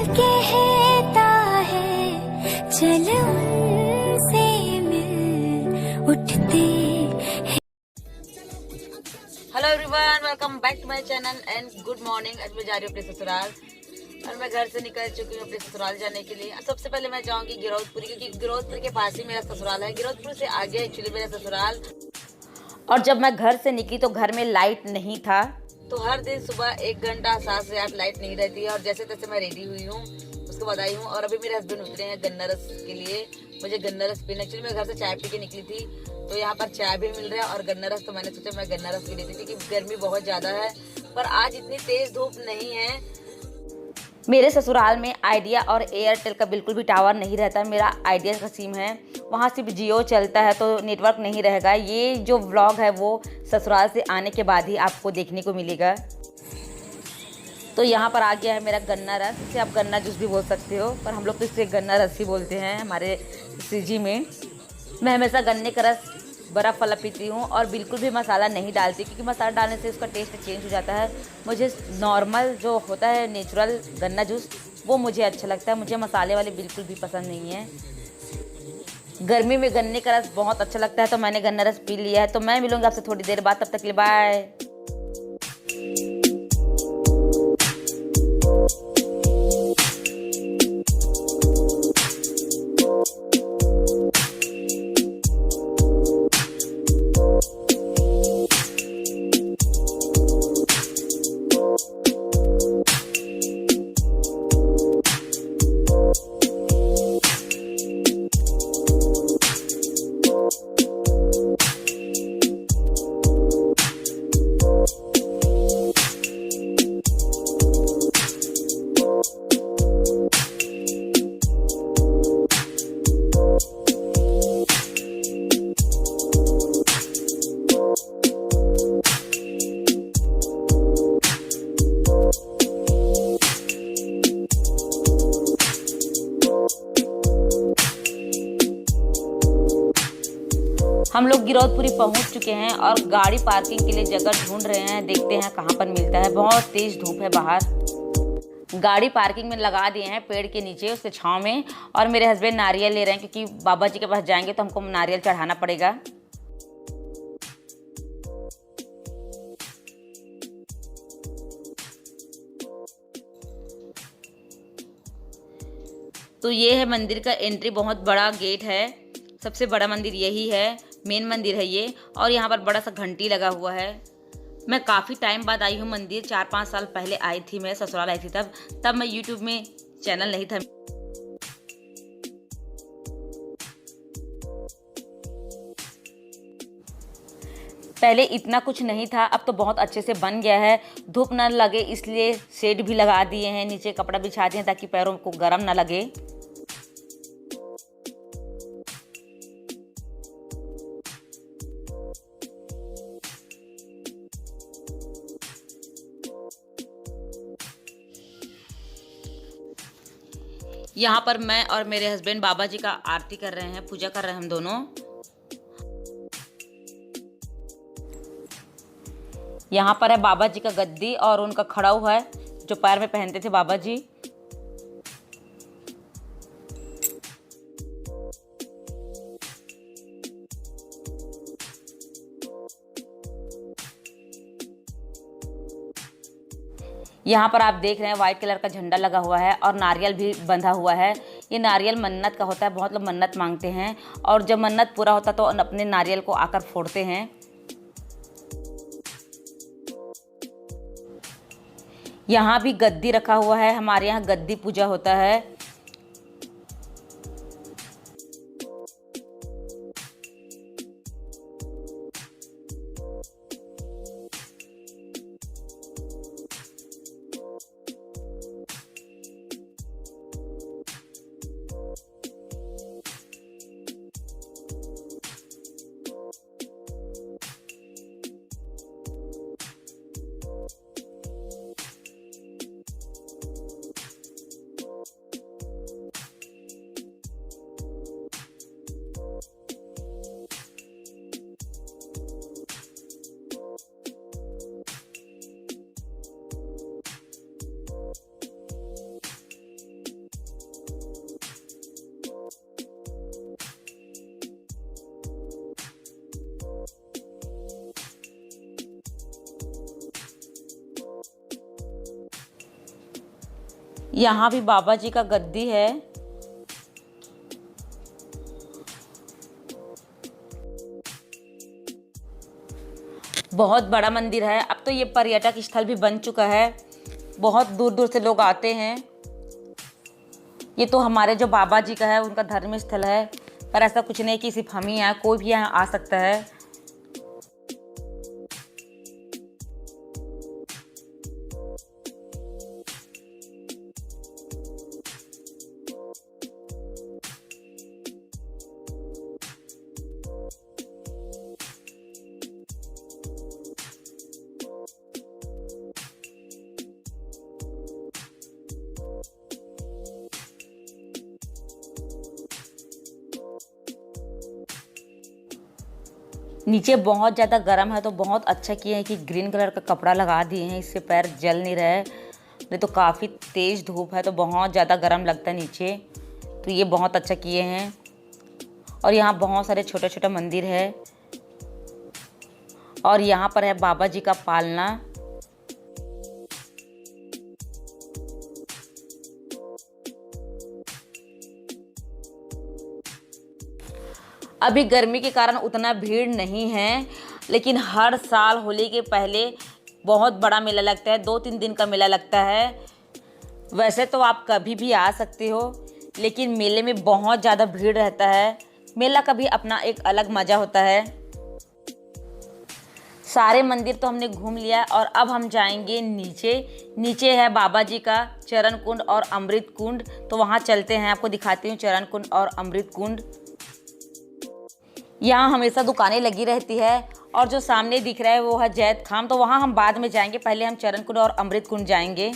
कहता है चल उनसे मिल उठते। Hello everyone, welcome back to my channel and good morning. आज मैं जा रही हूँ अपने ससुराल और मैं घर से निकल चुकी हूँ अपने ससुराल जाने के लिए। सबसे पहले मैं जाऊंगी गिरौदपुरी, क्योंकि गिरौदपुर के पास ही मेरा ससुराल है। गिरौदपुर से आगे एक्चुअली मेरा ससुराल। और जब मैं घर से निकली तो घर में लाइट नहीं था, तो हर दिन सुबह 1 घंटा 7 से 8 लाइट नहीं रहती है। और जैसे तैसे मैं रेडी हुई हूँ, उसके बाद आई हूँ और अभी मेरे हस्बैंड उतरे हैं गन्ना रस के लिए। मुझे गन्ना रस पीना, एक्चुअली मैं घर से चाय पी के निकली थी तो यहाँ पर चाय भी मिल रहा है और गन्ना रस, तो मैंने सोचा मैं गन्ना रस पी लेती थी क्योंकि गर्मी बहुत ज़्यादा है। पर आज इतनी तेज़ धूप नहीं है। मेरे ससुराल में आइडिया और एयरटेल का बिल्कुल भी टावर नहीं रहता। मेरा आइडिया का सिम है, वहाँ सिर्फ जियो चलता है, तो नेटवर्क नहीं रहेगा। ये जो व्लॉग है वो ससुराल से आने के बाद ही आपको देखने को मिलेगा। तो यहाँ पर आ गया है मेरा गन्ना रस। इसे आप गन्ना जूस भी बोल सकते हो, पर हम लोग तो इसे गन्ना रस ही बोलते हैं हमारे सीजी में। मैं हमेशा गन्ने का रस बर्फ़ वाला पीती हूँ और बिल्कुल भी मसाला नहीं डालती, क्योंकि मसाला डालने से उसका टेस्ट चेंज हो जाता है। मुझे नॉर्मल जो होता है नेचुरल गन्ना जूस वो मुझे अच्छा लगता है। मुझे मसाले वाले बिल्कुल भी पसंद नहीं है। गर्मी में गन्ने का रस बहुत अच्छा लगता है, तो मैंने गन्ना रस पी लिया है। तो मैं मिलूँगी आपसे थोड़ी देर बाद, तब तक के लिए बाय। हम लोग गिरौदपुरी पहुंच चुके हैं और गाड़ी पार्किंग के लिए जगह ढूंढ रहे हैं। देखते हैं कहां पर मिलता है। बहुत तेज धूप है बाहर। गाड़ी पार्किंग में लगा दिए हैं पेड़ के नीचे, उसके छांव में। और मेरे हस्बैंड नारियल ले रहे हैं, क्योंकि बाबा जी के पास जाएंगे तो हमको नारियल चढ़ाना पड़ेगा। तो ये है मंदिर का एंट्री, बहुत बड़ा गेट है। सबसे बड़ा मंदिर यही है, मेन मंदिर है ये। और यहाँ पर बड़ा सा घंटी लगा हुआ है। मैं काफ़ी टाइम बाद आई हूँ मंदिर। 4-5 साल पहले आई थी, मैं ससुराल आई थी तब मैं यूट्यूब में चैनल नहीं था। पहले इतना कुछ नहीं था, अब तो बहुत अच्छे से बन गया है। धूप न लगे इसलिए शेड भी लगा दिए हैं, नीचे कपड़ा बिछा दिए ताकि पैरों को गर्म न लगे। यहाँ पर मैं और मेरे हस्बैंड बाबा जी का आरती कर रहे हैं, पूजा कर रहे हैं हम दोनों। यहाँ पर है बाबा जी का गद्दी और उनका खड़ा हुआ है जो पैर में पहनते थे बाबा जी। यहाँ पर आप देख रहे हैं व्हाइट कलर का झंडा लगा हुआ है और नारियल भी बंधा हुआ है। ये नारियल मन्नत का होता है, बहुत लोग मन्नत मांगते हैं और जब मन्नत पूरा होता है तो अपने नारियल को आकर फोड़ते हैं। यहाँ भी गद्दी रखा हुआ है, हमारे यहाँ गद्दी पूजा होता है। यहाँ भी बाबा जी का गद्दी है। बहुत बड़ा मंदिर है। अब तो ये पर्यटक स्थल भी बन चुका है, बहुत दूर दूर से लोग आते हैं। ये तो हमारे जो बाबा जी का है उनका धर्म स्थल है, पर ऐसा कुछ नहीं कि सिर्फ हम ही हैं, कोई भी यहाँ आ सकता है। नीचे बहुत ज़्यादा गर्म है, तो बहुत अच्छा किए हैं कि ग्रीन कलर का कपड़ा लगा दिए हैं, इससे पैर जल नहीं रहे। नहीं तो काफ़ी तेज़ धूप है तो बहुत ज़्यादा गर्म लगता है नीचे, तो ये बहुत अच्छा किए हैं। और यहाँ बहुत सारे छोटे छोटे मंदिर है, और यहाँ पर है बाबा जी का पालना। अभी गर्मी के कारण उतना भीड़ नहीं है, लेकिन हर साल होली के पहले बहुत बड़ा मेला लगता है, 2-3 दिन का मेला लगता है। वैसे तो आप कभी भी आ सकते हो, लेकिन मेले में बहुत ज़्यादा भीड़ रहता है। मेला का भी अपना एक अलग मज़ा होता है। सारे मंदिर तो हमने घूम लिया और अब हम जाएंगे नीचे। नीचे है बाबा जी का चरण कुंड और अमृत कुंड, तो वहाँ चलते हैं, आपको दिखाती हूँ चरण कुंड और अमृत कुंड। यहाँ हमेशा दुकानें लगी रहती है, और जो सामने दिख रहा है वो है जैत खाम, तो वहाँ हम बाद में जाएंगे, पहले हम चरण कुंड और अमृत कुंड जाएंगे।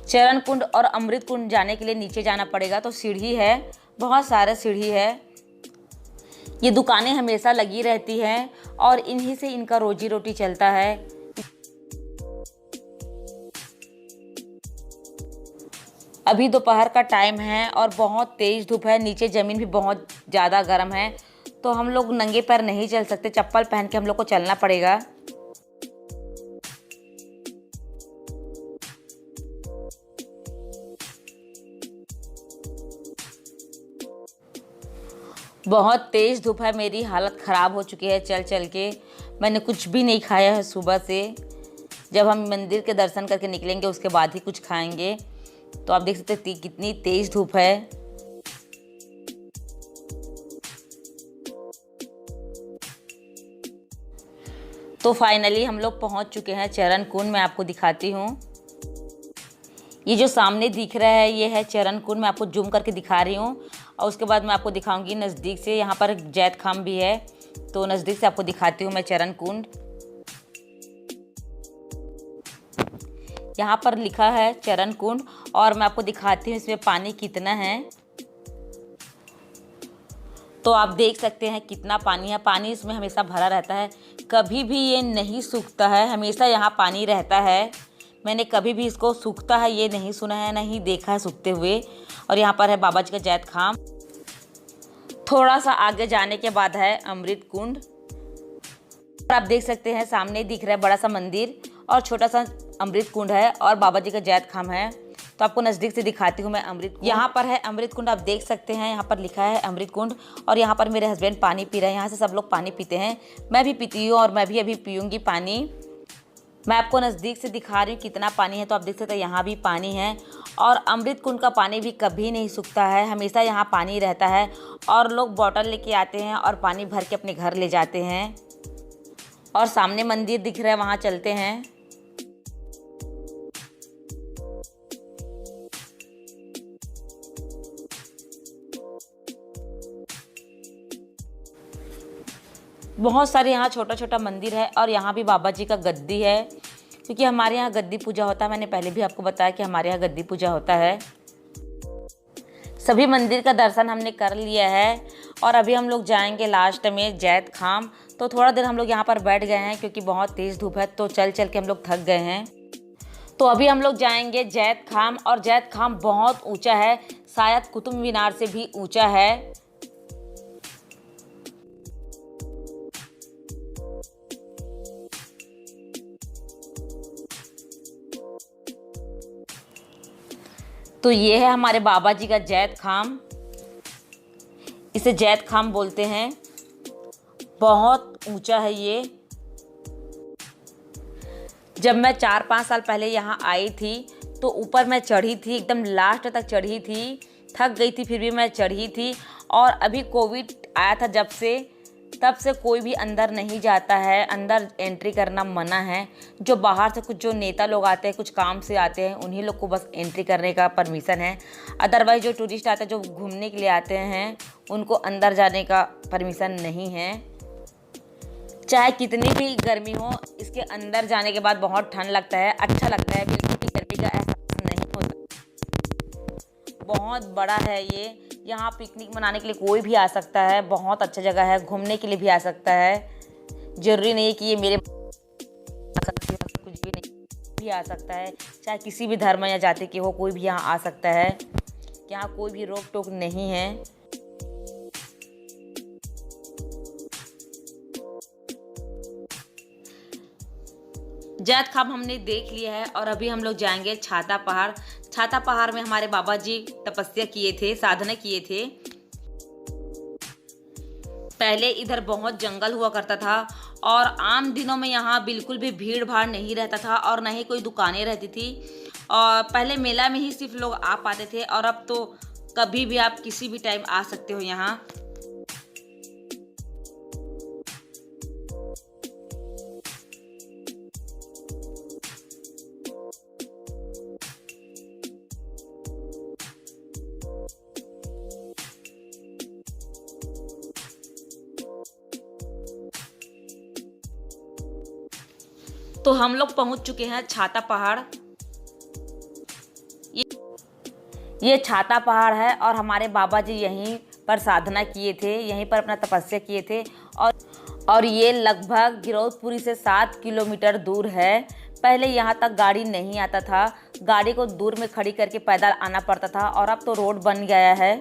चरण कुंड और अमृत कुंड जाने के लिए नीचे जाना पड़ेगा, तो सीढ़ी है, बहुत सारे सीढ़ी है। ये दुकानें हमेशा लगी रहती हैं और इन्हीं से इनका रोजी रोटी चलता है। अभी दोपहर का टाइम है और बहुत तेज़ धूप है, नीचे ज़मीन भी बहुत ज़्यादा गर्म है, तो हम लोग नंगे पैर नहीं चल सकते, चप्पल पहन के हम लोग को चलना पड़ेगा। बहुत तेज़ धूप है, मेरी हालत ख़राब हो चुकी है चल चल के। मैंने कुछ भी नहीं खाया है सुबह से। जब हम मंदिर के दर्शन करके निकलेंगे उसके बाद ही कुछ खाएंगे। तो आप देख सकते हैं कितनी तेज़ धूप है। तो फाइनली हम लोग पहुंच चुके हैं चरण कुंड। मैं आपको दिखाती हूँ, ये जो सामने दिख रहा है ये है चरण कुंड। मैं आपको जूम करके दिखा रही हूँ, और उसके बाद मैं आपको दिखाऊंगी नज़दीक से। यहाँ पर जैत खाम भी है, तो नज़दीक से आपको दिखाती हूँ मैं चरण कुंड। यहाँ पर लिखा है चरण कुंड, और मैं आपको दिखाती हूँ इसमें पानी कितना है। तो आप देख सकते हैं कितना पानी है। पानी इसमें हमेशा भरा रहता है, कभी भी ये नहीं सूखता है, हमेशा यहाँ पानी रहता है। मैंने कभी भी इसको सूखता है ये नहीं सुना है, नहीं देखा है सूखते हुए। और यहाँ पर है बाबा जी का जैत खाम। थोड़ा सा आगे जाने के बाद है अमृत कुंड। और आप देख सकते हैं सामने दिख रहा है बड़ा सा मंदिर और छोटा सा अमृत कुंड है, और बाबा जी का जैत खाम है। तो आपको नज़दीक से दिखाती हूँ मैं अमृत कुंड। यहाँ पर है अमृत कुंड, आप देख सकते हैं यहाँ पर लिखा है अमृत कुंड। और यहाँ पर मेरे हस्बैंड पानी पी रहे हैं। यहाँ से सब लोग पानी पीते हैं, मैं भी पीती हूँ, और मैं भी अभी पीऊँगी पानी। मैं आपको नज़दीक से दिखा रही हूँ कितना पानी है। तो आप देख सकते हैं यहाँ भी पानी है, और अमृत कुंड का पानी भी कभी नहीं सूखता है, हमेशा यहाँ पानी रहता है। और लोग बॉटल लेके आते हैं और पानी भर के अपने घर ले जाते हैं। और सामने मंदिर दिख रहा है, वहाँ चलते हैं। बहुत सारे यहाँ छोटा छोटा मंदिर है, और यहाँ भी बाबा जी का गद्दी है, क्योंकि हमारे यहाँ गद्दी पूजा होता है। मैंने पहले भी आपको बताया कि हमारे यहाँ गद्दी पूजा होता है। सभी मंदिर का दर्शन हमने कर लिया है, और अभी हम लोग जाएंगे लास्ट में जैत खाम। तो थोड़ा देर हम लोग यहाँ पर बैठ गए हैं, क्योंकि बहुत तेज़ धूप है, तो चल चल के हम लोग थक गए हैं। तो अभी हम लोग जाएंगे जैत खाम, और जैत खाम बहुत ऊँचा है, शायद कुतुब मीनार से भी ऊँचा है। तो ये है हमारे बाबा जी का जैद खाम। इसे जैद खाम बोलते हैं। बहुत ऊंचा है ये। जब मैं 4-5 साल पहले यहाँ आई थी तो ऊपर मैं चढ़ी थी, एकदम लास्ट तक चढ़ी थी, थक गई थी फिर भी मैं चढ़ी थी। और अभी कोविड आया था जब से, तब से कोई भी अंदर नहीं जाता है, अंदर एंट्री करना मना है। जो बाहर से कुछ जो नेता लोग आते हैं, कुछ काम से आते हैं, उन्हीं लोग को बस एंट्री करने का परमिशन है। अदरवाइज जो टूरिस्ट आते हैं, जो घूमने के लिए आते हैं, उनको अंदर जाने का परमिशन नहीं है। चाहे कितनी भी गर्मी हो, इसके अंदर जाने के बाद बहुत ठंड लगता है, अच्छा लगता है, बिल्कुल भी गर्मी का एहसास नहीं होता। बहुत बड़ा है ये। यहाँ पिकनिक मनाने के लिए कोई भी आ सकता है। बहुत अच्छा जगह है, घूमने के लिए भी आ सकता है। ज़रूरी नहीं है कि ये मेरे कुछ भी नहीं भी आ सकता है। चाहे किसी भी धर्म या जाति के हो, कोई भी यहाँ आ सकता है। यहाँ कोई भी रोक टोक नहीं है। जैद खाम हमने देख लिया है और अभी हम लोग जाएंगे छाता पहाड़। छाता पहाड़ में हमारे बाबा जी तपस्या किए थे, साधना किए थे। पहले इधर बहुत जंगल हुआ करता था और आम दिनों में यहाँ बिल्कुल भी भीड़ भाड़ नहीं रहता था और न ही कोई दुकानें रहती थी। और पहले मेला में ही सिर्फ लोग आ पाते थे और अब तो कभी भी आप किसी भी टाइम आ सकते हो यहाँ। तो हम लोग पहुंच चुके हैं छाता पहाड़। ये छाता पहाड़ है और हमारे बाबा जी यहीं पर साधना किए थे, यहीं पर अपना तपस्या किए थे। और ये लगभग गिरौदपुरी से 7 किलोमीटर दूर है। पहले यहाँ तक गाड़ी नहीं आता था, गाड़ी को दूर में खड़ी करके पैदल आना पड़ता था और अब तो रोड बन गया है।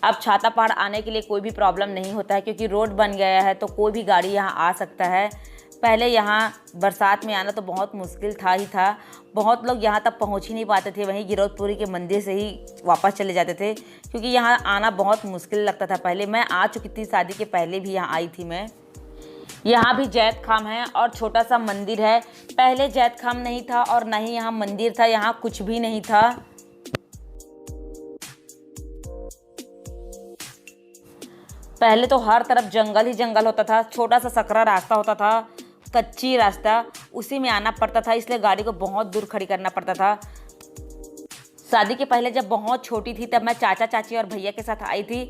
अब छाता पहाड़ आने के लिए कोई भी प्रॉब्लम नहीं होता है क्योंकि रोड बन गया है, तो कोई भी गाड़ी यहाँ आ सकता है। पहले यहाँ बरसात में आना तो बहुत मुश्किल था ही था। बहुत लोग यहाँ तक पहुँच ही नहीं पाते थे, वहीं गिरौदपुरी के मंदिर से ही वापस चले जाते थे क्योंकि यहाँ आना बहुत मुश्किल लगता था। पहले मैं आ चुकी थी, शादी के पहले भी यहाँ आई थी मैं। यहाँ भी जैद खाम है और छोटा सा मंदिर है। पहले जैद खाम नहीं था और ना ही यहाँ मंदिर था, यहाँ कुछ भी नहीं था। पहले तो हर तरफ जंगल ही जंगल होता था। छोटा सा सकरा रास्ता होता था, कच्ची रास्ता, उसी में आना पड़ता था, इसलिए गाड़ी को बहुत दूर खड़ी करना पड़ता था। शादी के पहले जब बहुत छोटी थी तब मैं चाचा चाची और भैया के साथ आई थी।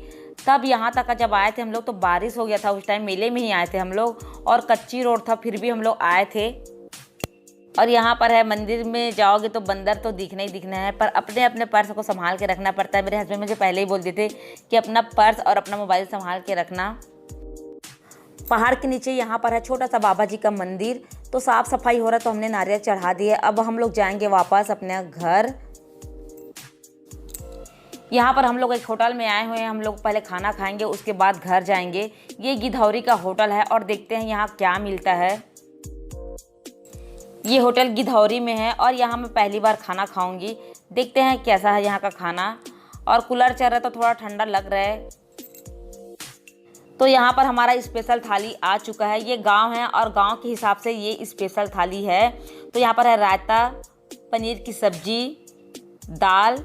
तब यहाँ तक जब आए थे हम लोग तो बारिश हो गया था, उस टाइम मेले में ही आए थे हम लोग और कच्ची रोड था, फिर भी हम लोग आए थे। और यहाँ पर है, मंदिर में जाओगे तो बंदर तो दिखना ही दिखना है, पर अपने अपने पर्स को संभाल के रखना पड़ता है। मेरे हस्बैंड मुझे पहले ही बोल देते कि अपना पर्स और अपना मोबाइल संभाल के रखना। पहाड़ के नीचे यहाँ पर है छोटा सा बाबा जी का मंदिर। तो साफ़ सफाई हो रहा है तो हमने नारियल चढ़ा दिए। अब हम लोग जाएंगे वापस अपने घर। यहाँ पर हम लोग एक होटल में आए हुए हैं, हम लोग पहले खाना खाएंगे उसके बाद घर जाएंगे। ये गिधौरी का होटल है और देखते हैं यहाँ क्या मिलता है। ये होटल गिधौरी में है और यहाँ मैं पहली बार खाना खाऊंगी। देखते हैं कैसा है यहाँ का खाना। और कूलर चल रहा है तो थोड़ा ठंडा लग रहा है। तो यहाँ पर हमारा स्पेशल थाली आ चुका है। ये गांव है और गांव के हिसाब से ये स्पेशल थाली है। तो यहाँ पर है रायता, पनीर की सब्जी, दाल,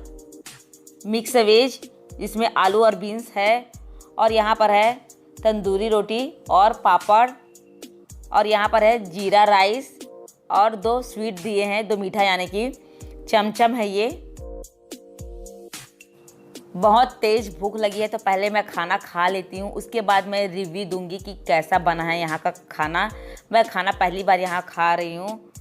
मिक्स वेज जिसमें आलू और बीन्स है, और यहाँ पर है तंदूरी रोटी और पापड़, और यहाँ पर है जीरा राइस और 2 स्वीट दिए हैं, 2 मीठा यानी कि चमचम है। ये बहुत तेज़ भूख लगी है तो पहले मैं खाना खा लेती हूँ, उसके बाद मैं रिव्यू दूंगी कि कैसा बना है यहाँ का खाना। मैं खाना पहली बार यहाँ खा रही हूँ।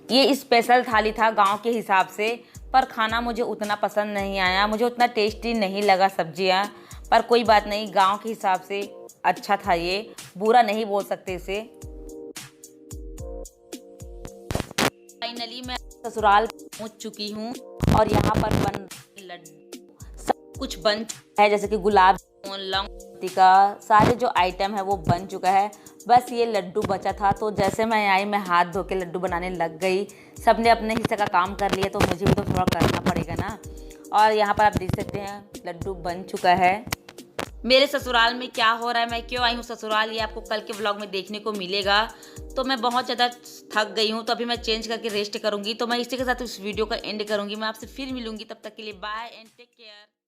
ये स्पेशल थाली था गांव के हिसाब से, पर खाना मुझे उतना पसंद नहीं आया, मुझे उतना टेस्टी नहीं लगा सब्जियाँ। पर कोई बात नहीं, गांव के हिसाब से अच्छा था, ये बुरा नहीं बोल सकते इसे। फाइनली मैं ससुराल पहुंच चुकी हूँ और यहाँ पर बन लड्डू सब कुछ बन है, जैसे कि गुलाब जामुन, लौंग, अगरबत्ती का सारे जो आइटम है वो बन चुका है। बस ये लड्डू बचा था, तो जैसे मैं आई मैं हाथ धो के लड्डू बनाने लग गई। सबने अपने हिस्से का काम कर लिया तो मुझे भी तो थोड़ा करना पड़ेगा ना। और यहाँ पर आप देख सकते हैं लड्डू बन चुका है। मेरे ससुराल में क्या हो रहा है, मैं क्यों आई हूँ ससुराल, ये आपको कल के व्लॉग में देखने को मिलेगा। तो मैं बहुत ज़्यादा थक गई हूँ, तो अभी मैं चेंज करके रेस्ट करूँगी। तो मैं इसी के साथ इस वीडियो का एंड करूँगी। मैं आपसे फिर मिलूँगी, तब तक के लिए बाय एंड टेक केयर।